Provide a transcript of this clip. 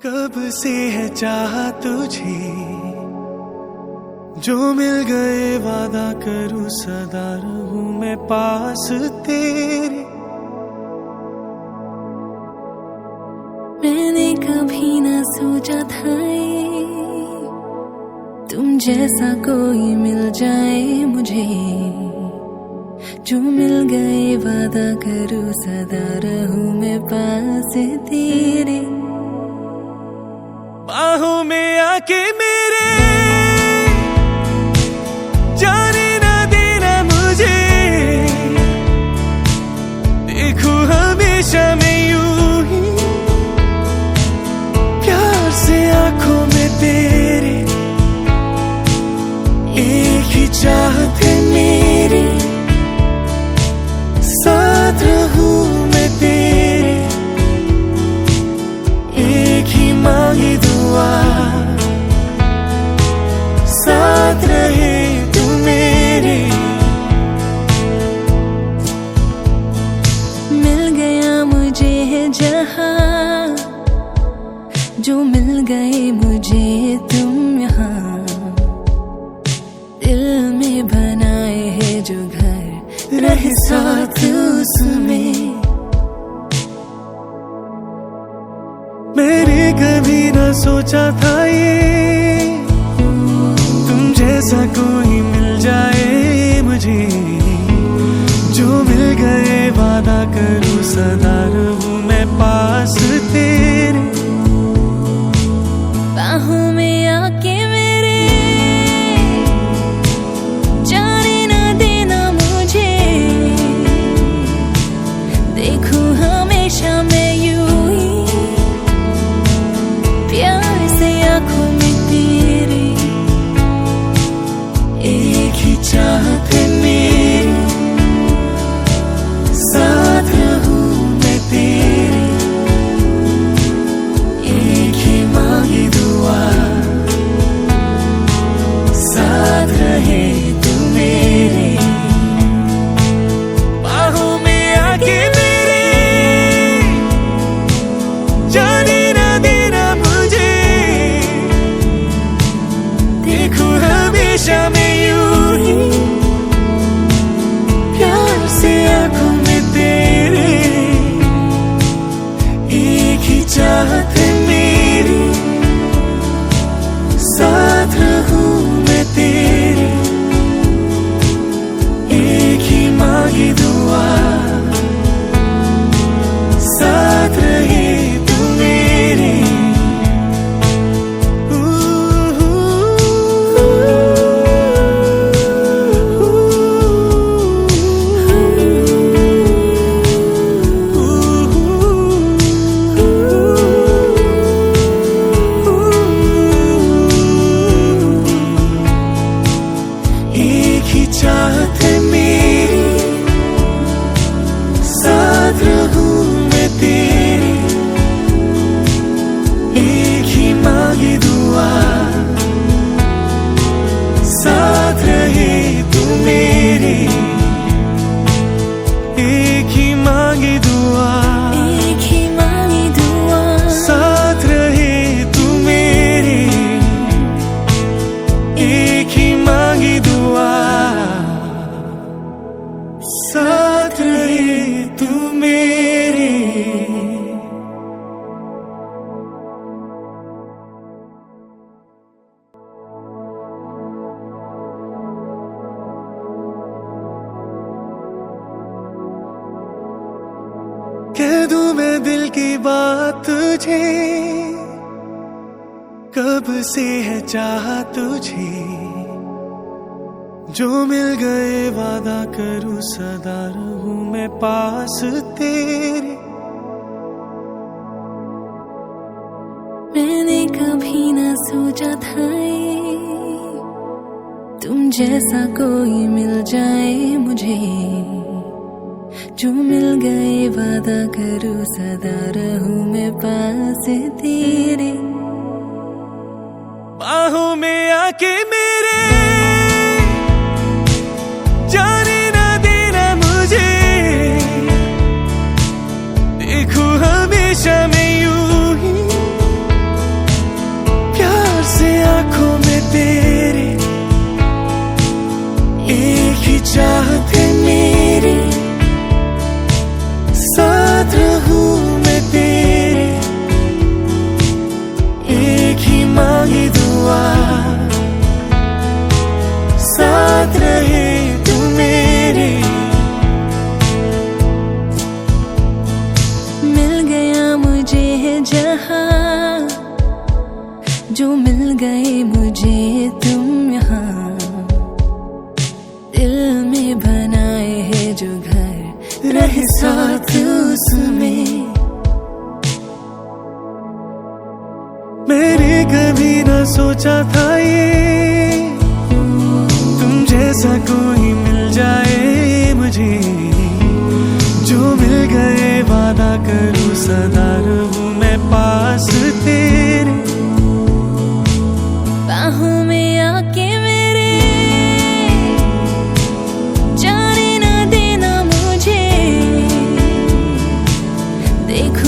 कब से है चाहा तुझे, जो मिल गए वादा करूं सदा रहूं मैं पास तेरे। मैंने कभी ना सोचा था ये, तुम जैसा कोई मिल जाए मुझे, जो मिल गए वादा करूं सदा रहूं मैं पास तेरे। बाहों में आके मेरे जाने ना देना मुझे, देखो हमेशा मैं यूं ही प्यार से आंखों में तेरे। एक ही चाहत है मेरी, साथ रहूं मैं तेरे। एक ही मांगी दुआ, साथ रहे तू मेरे। मिल गया मुझे है जहां, जो मिल गए मुझे तुम यहाँ। दिल में बनाए है जो घर, रहे साथ उसमें। मैंने कभी ना सोचा था ये, तुम जैसा कोई मिल जाए मुझे, जो मिल गए वादा करूं सदा रहूं मैं पास तेरे। बाहों में आके मेरे जाने ना देना मुझे, देखूं हमेशा मैं यूं ही प्यार से आंखों में तेरे। एक ही चाहत है मेरी, साथ रहूं मैं तेरे। एक ही मांगी दुआ, साथ रहे तू मेरे। बाहों में आके मेरे जाने ना देना मुझे, देखो हमेशा मैं यूं ही प्यार से आंखों में तेरे। एक ही चाहत है मेरी, साथ रहूं मैं तेरे। एक ही मांगी दुआ, साथ रहे तू मेरे। एक ही चाहत है मेरी, साथ रहूं मैं तेरे। एक ही मांगी दुआ, साथ रहे तू मेरे। एक ही मांगी दुआ, एक ही मांगी दुआ, साथ रहे तू मेरे। एक ही मांगी दुआ, साथ रहे तू मेरे। कह दूं मैं दिल की बात तुझे, कब से है चाहा तुझे, जो मिल गए वादा करूं सदा रहूं मैं पास तेरे। मैंने कभी ना सोचा था ये, तुम जैसा कोई मिल जाए मुझे, जो मिल गए वादा करूं सदा रहूं मैं पास तेरे। बाहों में आके मेरे जाने ना देना मुझे, देखो हमेशा मैं यूं ही जो मिल गए मुझे तुम यहाँ, दिल में बनाए है जो घर, रहे साथ उसमें। मैंने कभी ना सोचा था ये तुम जैसा कोई मिल जाए मुझे, जो मिल गए वादा करूं सदा रहूं मैं पास तेरे। बाहों में आके मेरे जाने ना देना मुझे, देखो